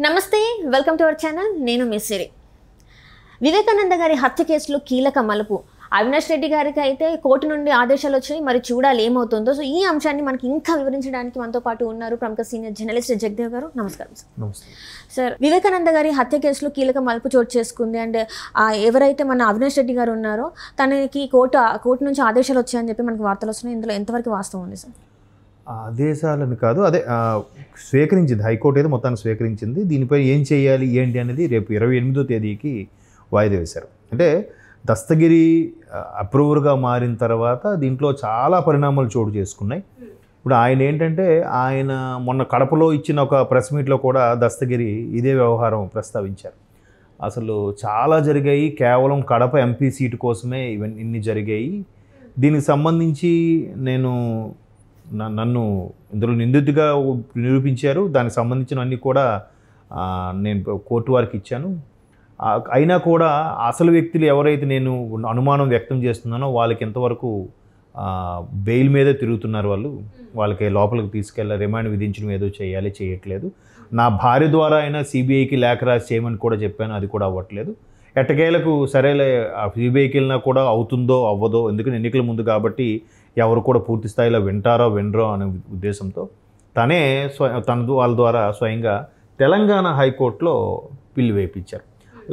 నమస్తే, welcome to our channel. నేను miss సిరి. వివేకానంద గారి హత్య కేసులో కీలక మలుపు. అవినాష్ రెడ్డి గారికి అయితే కోర్టు నుండి ఆదేశాలు వచ్చాయి, మరి చూడాలి ఏమవుతుందో. సో ఈ అంశాన్ని మనకి ఇంకా వివరించడానికి మనతో పాటు ఉన్నారు ప్రముఖ సీనియర్ జర్నలిస్ట్ జగదేవ్ గారు. నమస్కారం సార్. నమస్తే సార్, వివేకానంద గారి హత్య కేసులో కీలక మలుపు చోటు చేసుకుంది. అండ్ ఎవరైతే మన అవినాష్ రెడ్డి గారు ఉన్నారో తనకి కోర్టు నుంచి ఆదేశాలు వచ్చాయని చెప్పి మనకి వార్తలు వస్తున్నాయి. ఇందులో ఎంతవరకు వాస్తవం ఉంది సార్? ఆదేశాలని కాదు, అదే స్వీకరించింది హైకోర్టు, అయితే మొత్తాన్ని స్వీకరించింది. దీనిపై ఏం చేయాలి ఏంటి అనేది రేపు 28వ తేదీకి వాయిదా వేశారు. అంటే దస్తగిరి అప్రూవర్గా మారిన తర్వాత దీంట్లో చాలా పరిణామాలు చోటు చేసుకున్నాయి. ఇప్పుడు ఆయన ఏంటంటే, ఆయన మొన్న కడపలో ఇచ్చిన ఒక ప్రెస్ మీట్లో కూడా దస్తగిరి ఇదే వ్యవహారం ప్రస్తావించారు. అసలు చాలా జరిగాయి, కేవలం కడప ఎంపీ సీటు కోసమే ఇన్ని జరిగాయి. దీనికి సంబంధించి నన్ను ఇందులో నిందితుడిగా నిరూపించారు. దానికి సంబంధించినవన్నీ కూడా నేను కోర్టు వారికి ఇచ్చాను. అయినా కూడా అసలు వ్యక్తులు ఎవరైతే నేను అనుమానం వ్యక్తం చేస్తున్నానో వాళ్ళకి ఎంతవరకు బెయిల్ మీదే తిరుగుతున్నారు. వాళ్ళకి లోపలికి తీసుకెళ్ళి రిమాండ్ విధించడం ఏదో చేయట్లేదు. నా భార్య ద్వారా అయినా సిబిఐకి లేఖ రాసి చేయమని కూడా చెప్పాను, అది కూడా అవ్వట్లేదు. ఎట్టకేలకు సరేలే, సిబిఐకి వెళ్ళినా కూడా అవుతుందో అవ్వదో, ఎందుకంటే ఎన్నికల ముందు కాబట్టి ఎవరు కూడా పూర్తి స్థాయిలో వినరో అనే ఉద్దేశంతో వాళ్ళ ద్వారా స్వయంగా తెలంగాణ హైకోర్టులో పిల్లి వేయించారు.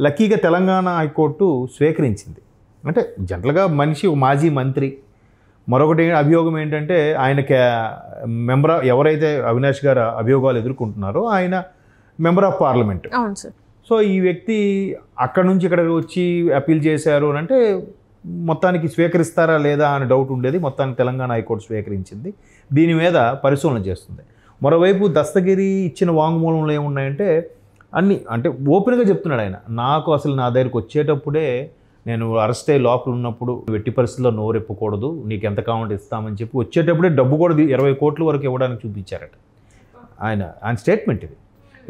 లక్కీగా తెలంగాణ హైకోర్టు స్వీకరించింది. అంటే జనరల్గా మనిషి మాజీ మంత్రి, మరొకటి అభియోగం ఏంటంటే ఆయన ఎవరైతే అవినాష్ గారు అభియోగాలు ఎదుర్కొంటున్నారో ఆయన మెంబర్ ఆఫ్ పార్లమెంట్. అవును సార్. సో ఈ వ్యక్తి అక్కడ నుంచి ఇక్కడ వచ్చి అప్పీల్ చేశారు అని అంటే మొత్తానికి స్వీకరిస్తారా లేదా అని డౌట్ ఉండేది. మొత్తానికి తెలంగాణ హైకోర్టు స్వీకరించింది. దీని మీద పరిశీలన చేస్తుంది. మరోవైపు దస్తగిరి ఇచ్చిన వాంగ్మూలంలో ఏమున్నాయంటే అంటే ఓపెన్గా చెప్తున్నాడు ఆయన. నాకు అసలు నా దగ్గరికి వచ్చేటప్పుడే నేను అరెస్ట్ అయ్యి లోపల ఉన్నప్పుడు వెట్టి పరిస్థితుల్లో నోరెప్పకూడదు, నీకు ఎంత కావాలంటే ఇస్తామని చెప్పి వచ్చేటప్పుడే డబ్బు కూడా 20 కోట్ల వరకు ఇవ్వడానికి చూపించారట. ఆయన స్టేట్మెంట్ ఇది.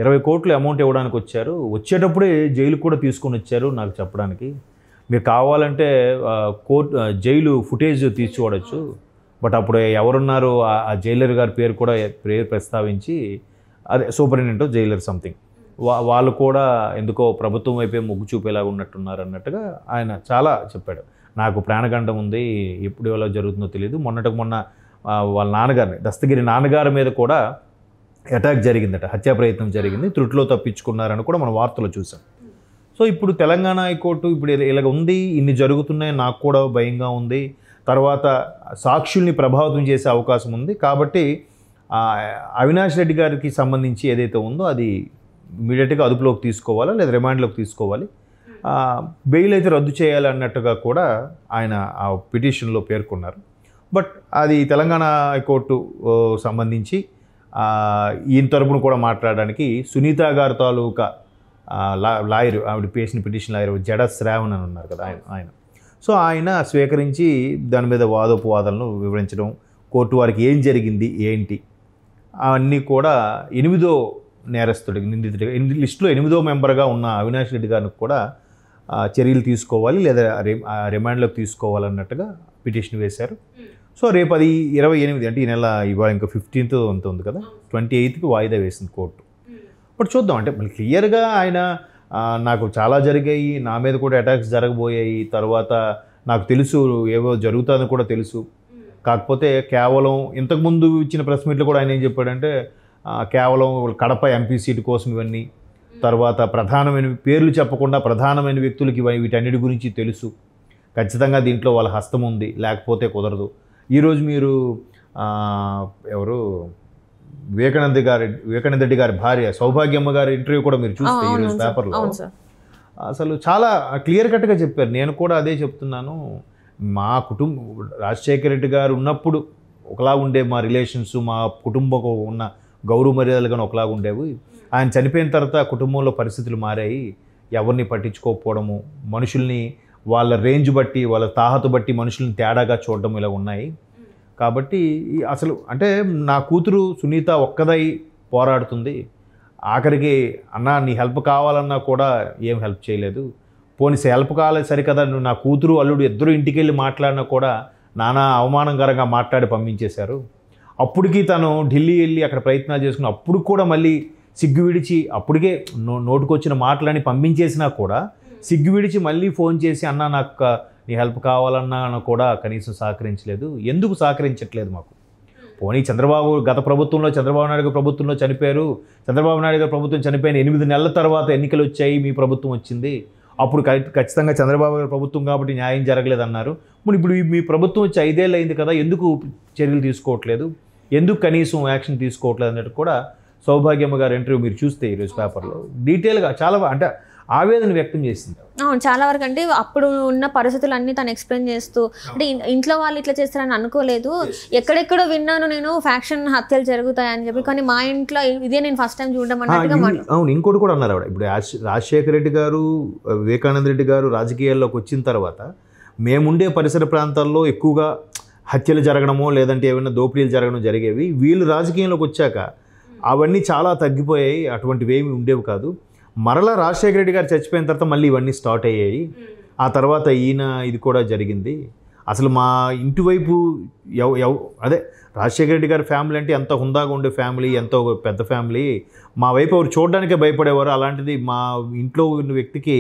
20 కోట్లు అమౌంట్ ఇవ్వడానికి వచ్చారు, వచ్చేటప్పుడే జైలు కూడా తీసుకొని వచ్చారు నాకు చెప్పడానికి. మీరు కావాలంటే జైలు ఫుటేజ్ తీసి చూడొచ్చు, బట్ అప్పుడు ఎవరున్నారు ఆ జైలర్ గారి పేరు కూడా ప్రస్తావించి, అదే సూపరింటెండెంట్ జైలర్ సంథింగ్, వాళ్ళు కూడా ఎందుకో ప్రభుత్వం వైపే మొగ్గు చూపేలాగా ఉన్నట్టున్నారు అన్నట్టుగా ఆయన చాలా చెప్పాడు. నాకు ప్రాణగండం ఉంది, ఎప్పుడు ఎలా జరుగుతుందో తెలియదు. మొన్న వాళ్ళ నాన్నగారిని, దస్తగిరి నాన్నగారి మీద కూడా అటాక్ జరిగిందట, హత్యా ప్రయత్నం జరిగింది, త్రుటిలో తప్పించుకున్నారని కూడా మనం వార్తలు చూసాం. సో ఇప్పుడు తెలంగాణ హైకోర్టు ఇప్పుడు ఇలాగ ఉంది, ఇన్ని జరుగుతున్నాయి, నాకు కూడా భయంగా ఉంది, తర్వాత సాక్షుల్ని ప్రభావితం చేసే అవకాశం ఉంది. కాబట్టి అవినాష్ రెడ్డి గారికి సంబంధించి ఏదైతే ఉందో అది ఇమీడియట్గా అదుపులోకి తీసుకోవాలా లేదా రిమాండ్లోకి తీసుకోవాలి, బెయిల్ అయితే రద్దు చేయాలి అన్నట్టుగా కూడా ఆయన ఆ పిటిషన్లో పేర్కొన్నారు. బట్ అది తెలంగాణ హైకోర్టు సంబంధించి ఈయన తరపున కూడా మాట్లాడడానికి సునీత గారి తాలూకా లాయర్, ఆవిడ పేసిన పిటిషన్ లాయర్ జడ శ్రావణ్ అని ఉన్నారు కదా ఆయన. సో ఆయన స్వీకరించి దాని మీద వాదోపవాదాలను వివరించడం, కోర్టు వారికి ఏం జరిగింది ఏంటి అవన్నీ కూడా 8వ నేరస్తుడికి, నిందితుడిగా లిస్టులో 8వ మెంబర్గా ఉన్న అవినాష్ రెడ్డి గారిని కూడా చర్యలు తీసుకోవాలి లేదా రిమాండ్లోకి తీసుకోవాలన్నట్టుగా పిటిషన్ వేశారు. సో రేపు అది 28 అంటే ఈ నెల ఇవాళ ఇంకా 15th అంత ఉంది కదా, 28కి వాయిదా వేసింది కోర్టు. బట్ చూద్దాం, అంటే మళ్ళీ క్లియర్గా ఆయన నాకు చాలా జరిగాయి, నా మీద కూడా అటాక్స్ జరగబోయాయి, తర్వాత నాకు తెలుసు ఏవో జరుగుతుందని కూడా తెలుసు, కాకపోతే కేవలం ఇంతకుముందు ఇచ్చిన ప్రెస్ మీట్లో కూడా ఆయన ఏం చెప్పాడంటే కేవలం కడప ఎంపీ సీటు కోసం ఇవన్నీ, తర్వాత ప్రధానమైన పేర్లు చెప్పకుండా ప్రధానమైన వ్యక్తులకి వీటన్నిటి గురించి తెలుసు, ఖచ్చితంగా దీంట్లో వాళ్ళ హస్తం ఉంది, లేకపోతే కుదరదు. ఈరోజు మీరు ఎవరు వివేకానంద రెడ్డి గారి భార్య సౌభాగ్యమ్మ గారి ఇంటర్వ్యూ కూడా మీరు చూస్తే ఈరోజు పేపర్లో అసలు చాలా క్లియర్ కట్గా చెప్పారు. నేను కూడా అదే చెప్తున్నాను, మా రాజశేఖర రెడ్డి గారు ఉన్నప్పుడు ఒకలా ఉండే మా రిలేషన్స్, మా కుటుంబం ఉన్న గౌరవ మర్యాదలు కానీ ఒకలాగా ఉండేవి. ఆయన చనిపోయిన తర్వాత కుటుంబంలో పరిస్థితులు మారాయి, ఎవరిని పట్టించుకోకపోవడము, మనుషుల్ని వాళ్ళ రేంజ్ బట్టి వాళ్ళ తాహతు బట్టి మనుషుల్ని తేడాగా చూడడం ఇలా ఉన్నాయి. కాబట్టి అసలు అంటే నా కూతురు సునీత ఒక్కదై పోరాడుతుంది, ఆఖరికి అన్న నీ హెల్ప్ కావాలన్నా కూడా ఏం హెల్ప్ చేయలేదు, పోనీ హెల్ప్ కావాలి సరికదా, నువ్వు నా కూతురు అల్లుడు ఇద్దరు ఇంటికి వెళ్ళి మాట్లాడినా కూడా నానా అవమానకరంగా మాట్లాడి పంపించేశారు. అప్పటికి తను ఢిల్లీ వెళ్ళి అక్కడ ప్రయత్నాలు చేసుకుని అప్పుడు కూడా మళ్ళీ సిగ్గు విడిచి అప్పటికే నోటుకొచ్చిన మాటలని పంపించేసినా కూడా సిగ్గు విడిచి మళ్ళీ ఫోన్ చేసి అన్న నాకు నీ హెల్ప్ కావాలన్నా కూడా కనీసం సహకరించలేదు. ఎందుకు సహకరించట్లేదు మాకు? పోనీ గత ప్రభుత్వంలో చంద్రబాబు నాయుడు గారి ప్రభుత్వంలో చనిపోయారు. చంద్రబాబు నాయుడు గారి ప్రభుత్వం చనిపోయిన 8 నెలల తర్వాత ఎన్నికలు వచ్చాయి, మీ ప్రభుత్వం వచ్చింది. అప్పుడు ఖచ్చితంగా చంద్రబాబు గారి ప్రభుత్వం కాబట్టి న్యాయం జరగలేదన్నారు. మరి ఇప్పుడు మీ ప్రభుత్వం వచ్చి 5 ఏళ్ళు అయింది కదా, ఎందుకు చర్యలు తీసుకోవట్లేదు, ఎందుకు కనీసం యాక్షన్ తీసుకోవట్లేదు అన్నట్టు కూడా సౌభాగ్యమ్మ గారి ఇంటర్వ్యూ మీరు చూస్తే ఈరోజు పేపర్లో డీటెయిల్గా చాలా అంటే ఆవేదన వ్యక్తం చేసింది. అవును, చాలా వరకు అంటే అప్పుడు ఉన్న పరిస్థితులు అన్నీ తను ఎక్స్ప్లెయిన్ చేస్తూ, అంటే ఇంట్లో వాళ్ళు ఇట్లా చేస్తారని అనుకోలేదు, ఎక్కడెక్కడో విన్నాను నేను ఫ్యాక్షన్ హత్యలు జరుగుతాయని చెప్పి, కానీ మా ఇంట్లో ఇదే నేను ఫస్ట్ టైం చూడడం అన్నట్టుగా. అవును, ఇంకోటి కూడా అన్నారు ఆవిడ. ఇప్పుడు రాజశేఖర రెడ్డి గారు, వివేకానంద రెడ్డి గారు రాజకీయాల్లోకి వచ్చిన తర్వాత మేముండే పరిసర ప్రాంతాల్లో ఎక్కువగా హత్యలు జరగడమో లేదంటే ఏమైనా దోపిడీలు జరగడం జరిగేవి. వీళ్ళు రాజకీయంలోకి వచ్చాక అవన్నీ చాలా తగ్గిపోయాయి, అటువంటివి ఏమి ఉండేవి కాదు. మరలా రాజశేఖర రెడ్డి గారు చచ్చిపోయిన తర్వాత మళ్ళీ ఇవన్నీ స్టార్ట్ అయ్యాయి. ఆ తర్వాత ఇది కూడా జరిగింది. అసలు మా ఇంటి వైపు అదే రాజశేఖర రెడ్డి గారి ఫ్యామిలీ అంటే ఎంత హుందాగా ఉండే ఫ్యామిలీ, ఎంతో పెద్ద ఫ్యామిలీ. మా వైపు ఎవరు చూడడానికే భయపడేవారు. అలాంటిది మా ఇంట్లో ఉన్న వ్యక్తికి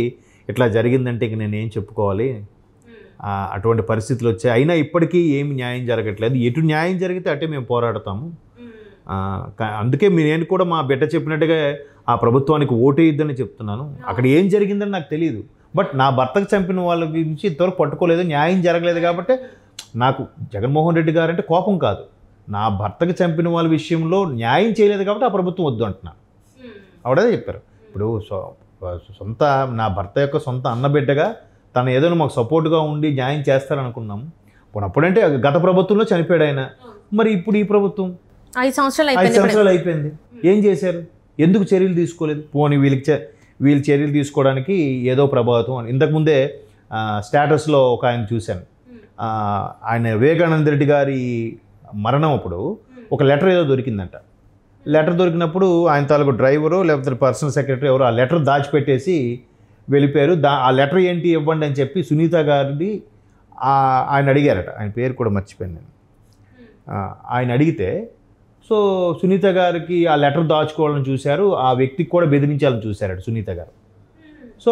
ఇట్లా జరిగిందంటే ఇక నేనేం చెప్పుకోవాలి. అటువంటి పరిస్థితులు వచ్చాయి. అయినా ఇప్పటికీ ఏమి న్యాయం జరగట్లేదు. ఎటు న్యాయం జరిగితే అటే మేము పోరాడతాము. అందుకే నేను కూడా మా బిడ్డ చెప్పినట్టుగా ఆ ప్రభుత్వానికి ఓటేయద్దని చెప్తున్నాను. అక్కడ ఏం జరిగిందని నాకు తెలియదు, బట్ నా భర్తకు చంపిన వాళ్ళ గురించి ఇంతవరకు పట్టుకోలేదు, న్యాయం జరగలేదు. కాబట్టి నాకు జగన్మోహన్ రెడ్డి గారు అంటే కోపం కాదు, నా భర్తకు చంపిన వాళ్ళ విషయంలో న్యాయం చేయలేదు కాబట్టి ఆ ప్రభుత్వం వద్దు అంటున్నా. ఆవిడదే చెప్పారు. ఇప్పుడు నా భర్త యొక్క సొంత అన్నబిడ్డగా తను ఏదైనా మాకు సపోర్ట్గా ఉండి న్యాయం చేస్తారనుకున్నాము. అప్పుడంటే గత ప్రభుత్వంలో చనిపోయాడు ఆయన. మరి ఇప్పుడు ఈ ప్రభుత్వం 5 సంవత్సరాలు అయిపోయింది, ఏం చేశారు? ఎందుకు చర్యలు తీసుకోలేదు? పోనీ వీళ్ళు చర్యలు తీసుకోవడానికి ఏదో ప్రభావితం అని. ఇంతకుముందే స్టేటస్లో ఒక ఆయన చూశాను, ఆయన వివేకానంద రెడ్డి గారి మరణం అప్పుడు ఒక లెటర్ ఏదో దొరికిందంట. లెటర్ దొరికినప్పుడు ఆయన తాలూకు డ్రైవరు లేకపోతే పర్సనల్ సెక్రటరీ ఎవరు ఆ లెటర్ దాచిపెట్టేసి వెళ్ళిపోయారు. ఆ లెటర్ ఏంటి ఇవ్వండి అని చెప్పి సునీత గారిని ఆయన అడిగారట. ఆయన పేరు కూడా మర్చిపోయాను నేను. ఆయన అడిగితే సో సునీత గారికి ఆ లెటర్ దాచుకోవాలని చూశారు, ఆ వ్యక్తికి కూడా బెదిరించాలని చూశారట సునీత గారు. సో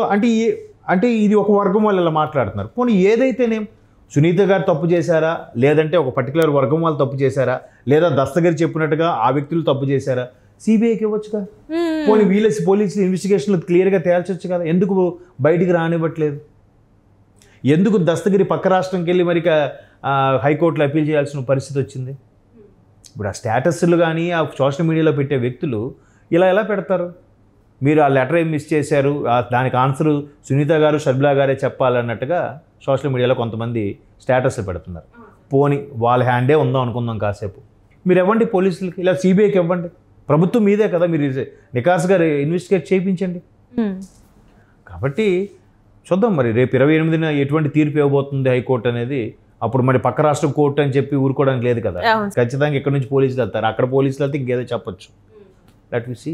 అంటే ఇది ఒక వర్గం వాళ్ళు ఇలా మాట్లాడుతున్నారు. పోనీ ఏదైతేనేం సునీత గారు తప్పు చేశారా, లేదంటే ఒక పర్టికులర్ వర్గం వాళ్ళు తప్పు చేశారా, లేదా దస్తగిరి చెప్పినట్టుగా ఆ వ్యక్తులు తప్పు చేశారా, సిబిఐకి ఇవ్వచ్చుగా. పోనీ పోలీసులు ఇన్వెస్టిగేషన్లు క్లియర్గా తేల్చొచ్చు కదా. ఎందుకు బయటికి రానివ్వట్లేదు? ఎందుకు దస్తగిరి పక్క రాష్ట్రంకి వెళ్ళి మరి హైకోర్టులో అప్పీల్ చేయాల్సిన పరిస్థితి వచ్చింది? ఇప్పుడు ఆ స్టేటస్లు కానీ ఆ సోషల్ మీడియాలో పెట్టే వ్యక్తులు ఎలా పెడతారు? మీరు ఆ లెటర్ ఏం మిస్ చేశారు, దానికి ఆన్సర్ సునీత గారు షర్మిలా గారే చెప్పాలన్నట్టుగా సోషల్ మీడియాలో కొంతమంది స్టేటస్లు పెడుతున్నారు. పోనీ వాళ్ళ హ్యాండే ఉందాం అనుకుందాం కాసేపు. మీరు ఇవ్వండి పోలీసులకి, ఇలా సిబిఐకి ఇవ్వండి. ప్రభుత్వం మీదే కదా, మీరు నికాస్గా ఇన్వెస్టిగేట్ చేయించండి. కాబట్టి చూద్దాం మరి రేపు 28న ఎటువంటి తీర్పు ఇవ్వబోతుంది హైకోర్టు అనేది. అప్పుడు మరి పక్క రాష్ట్రం కోర్టు అని చెప్పి ఊరుకోవడానికి లేదు కదా. ఖచ్చితంగా ఇక్కడ నుంచి పోలీసులు వెళ్తారు, అక్కడ పోలీసులు వెళ్తే ఇంకేదో చెప్పొచ్చు. Let we see.